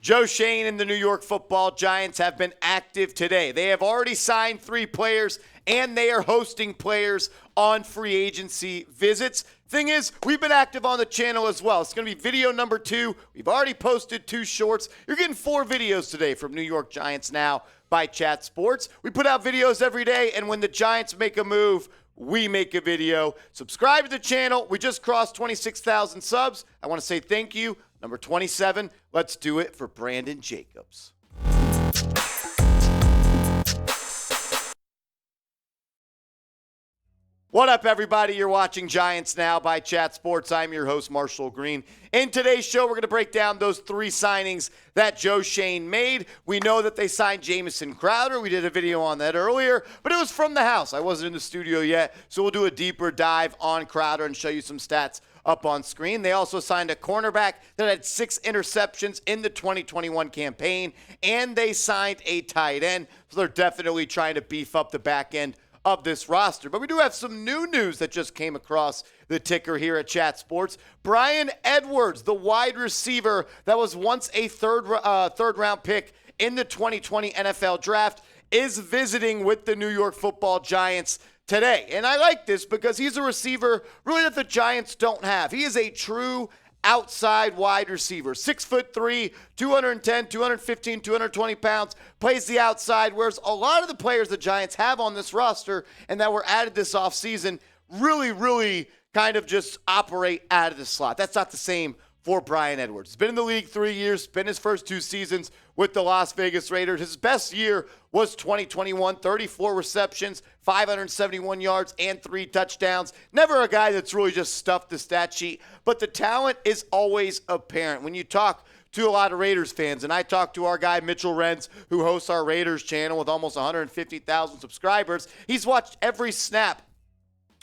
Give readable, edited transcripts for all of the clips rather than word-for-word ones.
Joe Schoen and the New York Football Giants have been active today. They have already signed 3 players, and they are hosting players on free agency visits. Thing is, we've been active on the channel as well. It's going to be video number 2. We've already posted 2 shorts. You're getting 4 videos today from New York Giants Now by Chat Sports. We put out videos every day, and when the Giants make a move, we make a video. Subscribe to the channel. We just crossed 26,000 subs. I want to say thank you. Number 27, let's do it for Brandon Jacobs. What up, everybody? You're watching Giants Now by Chat Sports. I'm your host, Marshall Green. In today's show, we're going to break down those 3 signings that Joe Schoen made. We know that they signed Jamison Crowder. We did a video on that earlier, but it was from the house. I wasn't in the studio yet, so we'll do a deeper dive on Crowder and show you some stats up on screen. They also signed a cornerback that had 6 interceptions in the 2021 campaign, and they signed a tight end, so they're definitely trying to beef up the back end of this roster. But we do have some new news that just came across the ticker here at Chat Sports. Bryan Edwards, the wide receiver that was once a third round pick in the 2020 NFL Draft, is visiting with the New York Football Giants today. And I like this because he's a receiver really that the Giants don't have. He is a true outside wide receiver, 6'3", 210, 215, 220 pounds, plays the outside, whereas a lot of the players the Giants have on this roster and that were added this offseason really kind of just operate out of the slot. That's not the same for Bryan Edwards. He's been in the league 3 years, been his first 2 seasons with the Las Vegas Raiders. His best year was 2021, 34 receptions, 571 yards, and 3 touchdowns. Never a guy that's really just stuffed the stat sheet, but the talent is always apparent. When you talk to a lot of Raiders fans, and I talked to our guy Mitchell Renz, who hosts our Raiders channel with almost 150,000 subscribers, he's watched every snap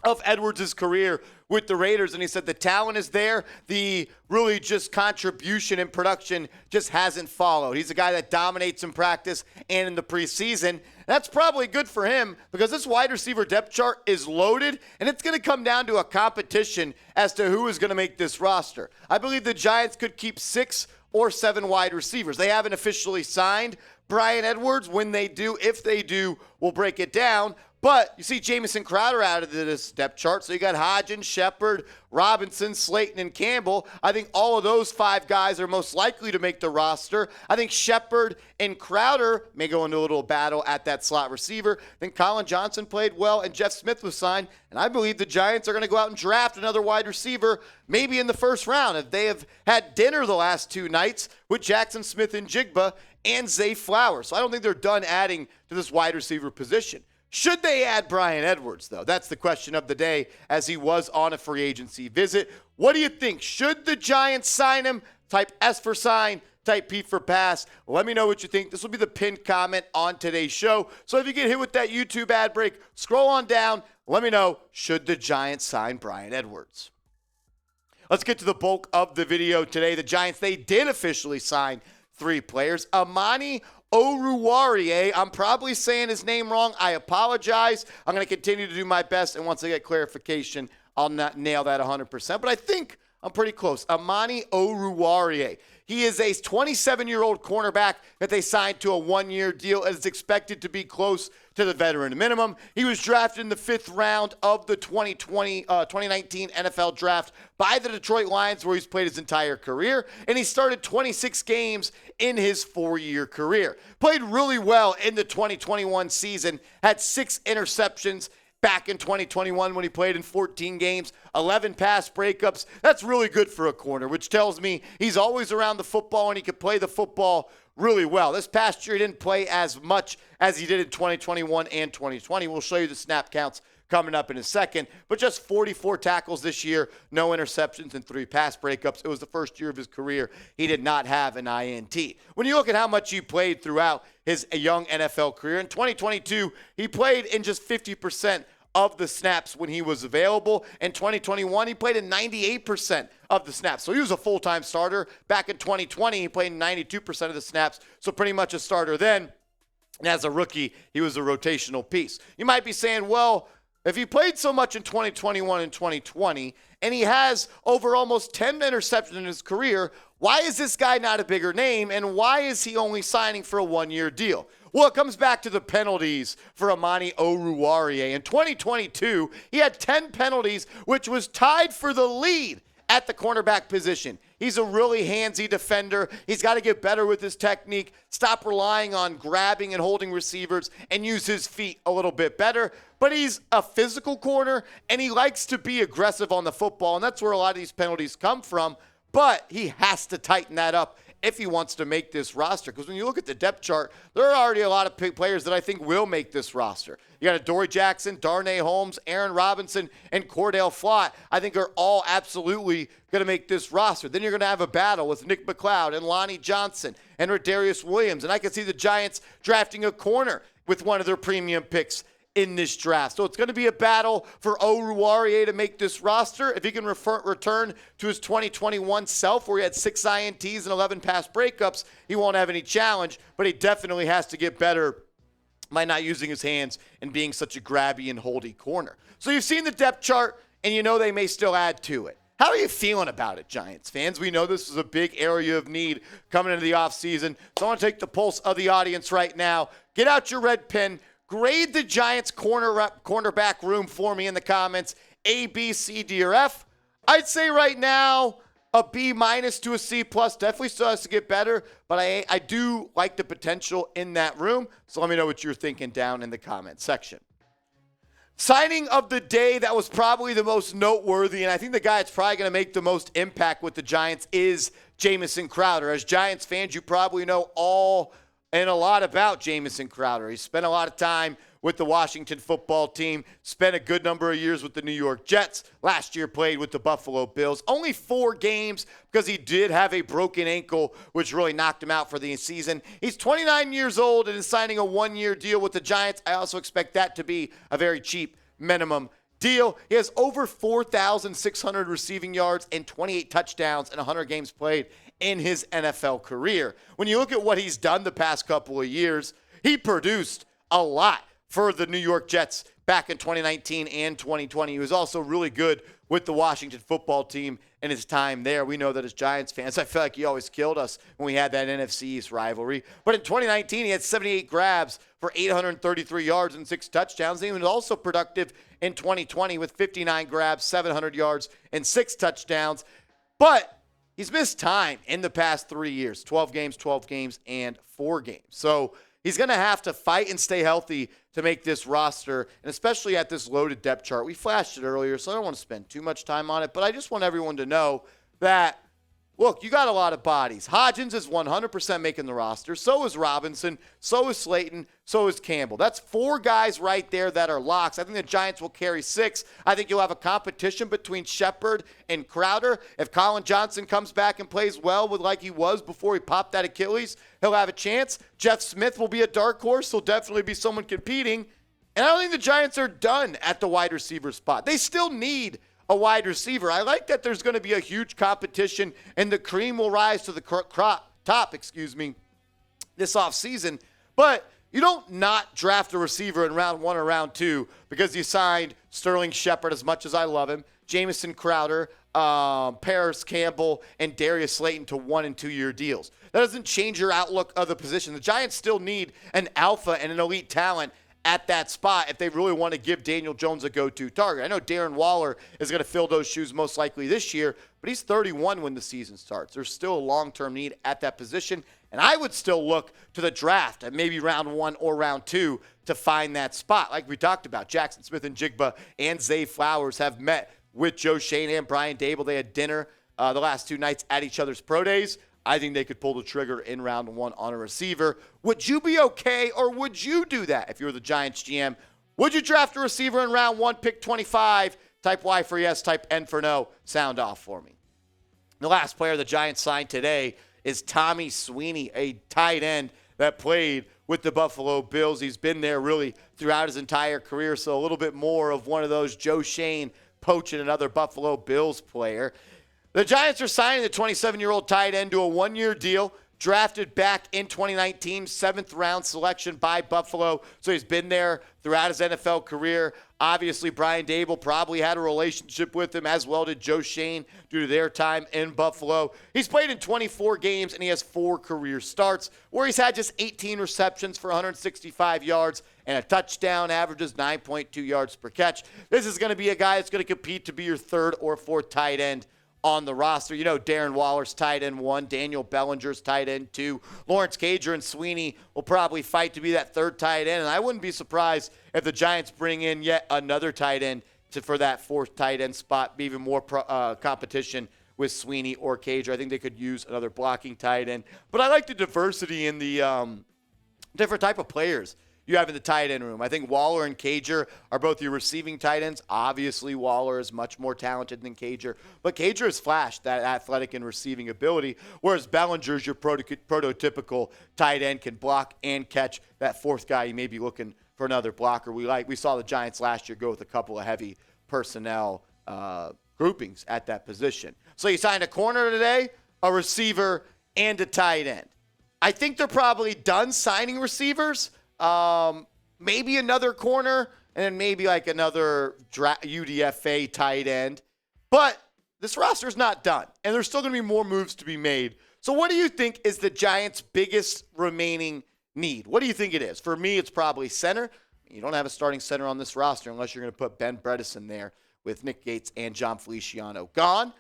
of Edwards' career with the Raiders, and he said the talent is there. The really just contribution and production just hasn't followed. He's a guy that dominates in practice and in the preseason. That's probably good for him because this wide receiver depth chart is loaded, and it's going to come down to a competition as to who is going to make this roster. I believe the Giants could keep 6 or 7 wide receivers. They haven't officially signed Bryan Edwards. When they do, if they do, we'll break it down. But you see Jamison Crowder out of this depth chart. So you got Hodgins, Shepard, Robinson, Slayton, and Campbell. I think all of those 5 guys are most likely to make the roster. I think Shepard and Crowder may go into a little battle at that slot receiver. I think Colin Johnson played well, and Jeff Smith was signed. And I believe the Giants are going to go out and draft another wide receiver, maybe in the first round, if they have had dinner the last 2 nights with Jackson Smith and Jigba and Zay Flowers. So I don't think they're done adding to this wide receiver position. Should they add Bryan Edwards, though? That's the question of the day, as he was on a free agency visit. What do you think? Should the Giants sign him? Type S for sign, type P for pass. Let me know what you think. This will be the pinned comment on today's show. So if you get hit with that YouTube ad break, scroll on down. Let me know, should the Giants sign Bryan Edwards? Let's get to the bulk of the video today. The Giants, they did officially sign 3 players. Amani Oruwariye, I'm probably saying his name wrong. I apologize. I'm going to continue to do my best, and once I get clarification, I'll not nail that 100%. But I think I'm pretty close. Amani Oruwariye. He is a 27-year-old cornerback that they signed to a 1-year deal and is expected to be close to the veteran minimum. He was drafted in the 5th round of the 2019 NFL Draft by the Detroit Lions, where he's played his entire career, and he started 26 games in his 4-year career. Played really well in the 2021 season, had 6 interceptions back in 2021 when he played in 14 games, 11 pass breakups. That's really good for a corner, which tells me he's always around the football and he can play the football really well. This past year, he didn't play as much as he did in 2021 and 2020. We'll show you the snap counts coming up in a second, but just 44 tackles this year, no interceptions, and 3 pass breakups. It was the first year of his career he did not have an INT. When you look at how much he played throughout his young NFL career, in 2022, he played in just 50% of the snaps when he was available. In 2021, he played in 98% of the snaps. So he was a full-time starter. Back in 2020, he played in 92% of the snaps, so pretty much a starter then. And as a rookie, he was a rotational piece. You might be saying, well, if he played so much in 2021 and 2020, and he has over almost 10 interceptions in his career, Why is this guy not a bigger name, and why is he only signing for a one-year deal? Well, it comes back to the penalties for Amani Oruwariye. In 2022, he had 10 penalties, which was tied for the lead at the cornerback position. He's a really handsy defender. He's got to get better with his technique, stop relying on grabbing and holding receivers, and use his feet a little bit better. But he's a physical corner, and he likes to be aggressive on the football, and that's where a lot of these penalties come from. But he has to tighten that up if he wants to make this roster. Because when you look at the depth chart, there are already a lot of players that I think will make this roster. You got Adoree Jackson, Darnay Holmes, Aaron Robinson, and Cordell Flott. I think are all absolutely going to make this roster. Then you're going to have a battle with Nick McLeod and Lonnie Johnson and Rodarius Williams. And I can see the Giants drafting a corner with one of their premium picks in this draft. So it's going to be a battle for Oruwariye to make this roster. If he can return to his 2021 self where he had 6 INTs and 11 pass breakups, he won't have any challenge, but he definitely has to get better by not using his hands and being such a grabby and holdy corner. So you've seen the depth chart, and you know they may still add to it. How are you feeling about it, Giants fans? We know this is a big area of need coming into the offseason. So I want to take the pulse of the audience right now. Get out your red pen. Grade the Giants cornerback room for me in the comments. A, B, C, D, or F. I'd say right now a B- to a C+. Definitely still has to get better, but I do like the potential in that room. So let me know what you're thinking down in the comment section. Signing of the day that was probably the most noteworthy, and I think the guy that's probably going to make the most impact with the Giants is Jamison Crowder. As Giants fans, you probably know all and a lot about Jamison Crowder. He spent a lot of time with the Washington football team, spent a good number of years with the New York Jets. Last year played with the Buffalo Bills. Only 4 games because he did have a broken ankle, which really knocked him out for the season. He's 29 years old and is signing a 1-year deal with the Giants. I also expect that to be a very cheap minimum deal. He has over 4,600 receiving yards and 28 touchdowns in 100 games played in his NFL career. When you look at what he's done the past couple of years, he produced a lot for the New York Jets back in 2019 and 2020. He was also really good with the Washington football team in his time there. We know that as Giants fans, I feel like he always killed us when we had that NFC East rivalry. But in 2019, he had 78 grabs for 833 yards and 6 touchdowns. And he was also productive in 2020 with 59 grabs, 700 yards, and 6 touchdowns. But he's missed time in the past 3 years, 12 games, and 4 games. So he's going to have to fight and stay healthy to make this roster, and especially at this loaded depth chart. We flashed it earlier, so I don't want to spend too much time on it, but I just want everyone to know that, look, you got a lot of bodies. Hodgins is 100% making the roster. So is Robinson. So is Slayton. So is Campbell. That's 4 guys right there that are locks. I think the Giants will carry 6. I think you'll have a competition between Shepard and Crowder. If Colin Johnson comes back and plays well with like he was before he popped that Achilles, he'll have a chance. Jeff Smith will be a dark horse. He'll definitely be someone competing. And I don't think the Giants are done at the wide receiver spot. They still need a wide receiver. I like that there's going to be a huge competition and the cream will rise to the top, this offseason. But you don't not draft a receiver in round 1 or round 2 because you signed Sterling Shepard, as much as I love him, Jamison Crowder, Paris Campbell, and Darius Slayton to 1- and 2-year deals. That doesn't change your outlook of the position. The Giants still need an alpha and an elite talent at that spot if they really want to give Daniel Jones a go-to target. I know Darren Waller is going to fill those shoes most likely this year, but he's 31 when the season starts. There's still a long-term need at that position, and I would still look to the draft at maybe round 1 or round 2 to find that spot. Like we talked about, Jackson Smith-Njigba and Zay Flowers have met with Joe Schoen and Brian Dable. They had dinner the last 2 nights at each other's pro days. I think they could pull the trigger in round 1 on a receiver. Would you be okay, or would you do that if you were the Giants GM? Would you draft a receiver in round 1, pick 25? Type Y for yes, type N for no. Sound off for me. The last player the Giants signed today is Tommy Sweeney, a tight end that played with the Buffalo Bills. He's been there really throughout his entire career, so a little bit more of one of those Joe Schoen poaching another Buffalo Bills player. The Giants are signing the 27-year-old tight end to a 1-year deal, drafted back in 2019, 7th round selection by Buffalo. So he's been there throughout his NFL career. Obviously, Brian Dable probably had a relationship with him, as well did Joe Schoen due to their time in Buffalo. He's played in 24 games, and he has 4 career starts, where he's had just 18 receptions for 165 yards and a touchdown, averages 9.2 yards per catch. This is going to be a guy that's going to compete to be your 3rd or 4th tight end on the roster. You know, Darren Waller's tight end 1, Daniel Bellinger's tight end 2, Lawrence Cager and Sweeney will probably fight to be that 3rd tight end, and I wouldn't be surprised if the Giants bring in yet another tight end for that 4th tight end spot, be even more competition with Sweeney or Cager. I think they could use another blocking tight end, but I like the diversity in the different type of players you have in the tight end room. I think Waller and Cager are both your receiving tight ends. Obviously, Waller is much more talented than Cager, but Cager has flashed that athletic and receiving ability, whereas Bellinger's your prototypical tight end, can block and catch. That 4th guy, you may be looking for another blocker. We saw the Giants last year go with a couple of heavy personnel groupings at that position. So you signed a corner today, a receiver, and a tight end. I think they're probably done signing receivers. Maybe another corner, and then maybe like another UDFA tight end. But this roster's not done, and there's still going to be more moves to be made. So what do you think is the Giants' biggest remaining need? What do you think it is? For me, it's probably center. You don't have a starting center on this roster unless you're going to put Ben Bredesen there with Nick Gates and John Feliciano gone.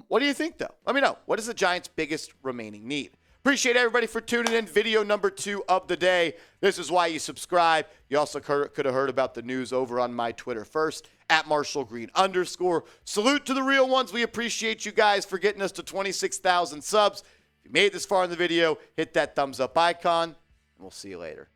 What do you think, though? Let me know. What is the Giants' biggest remaining need? Appreciate everybody for tuning in. Video number 2 of the day. This is why you subscribe. You also could have heard about the news over on my Twitter first, @MarshallGreen_. Salute to the real ones. We appreciate you guys for getting us to 26,000 subs. If you made this far in the video, hit that thumbs up icon, and we'll see you later.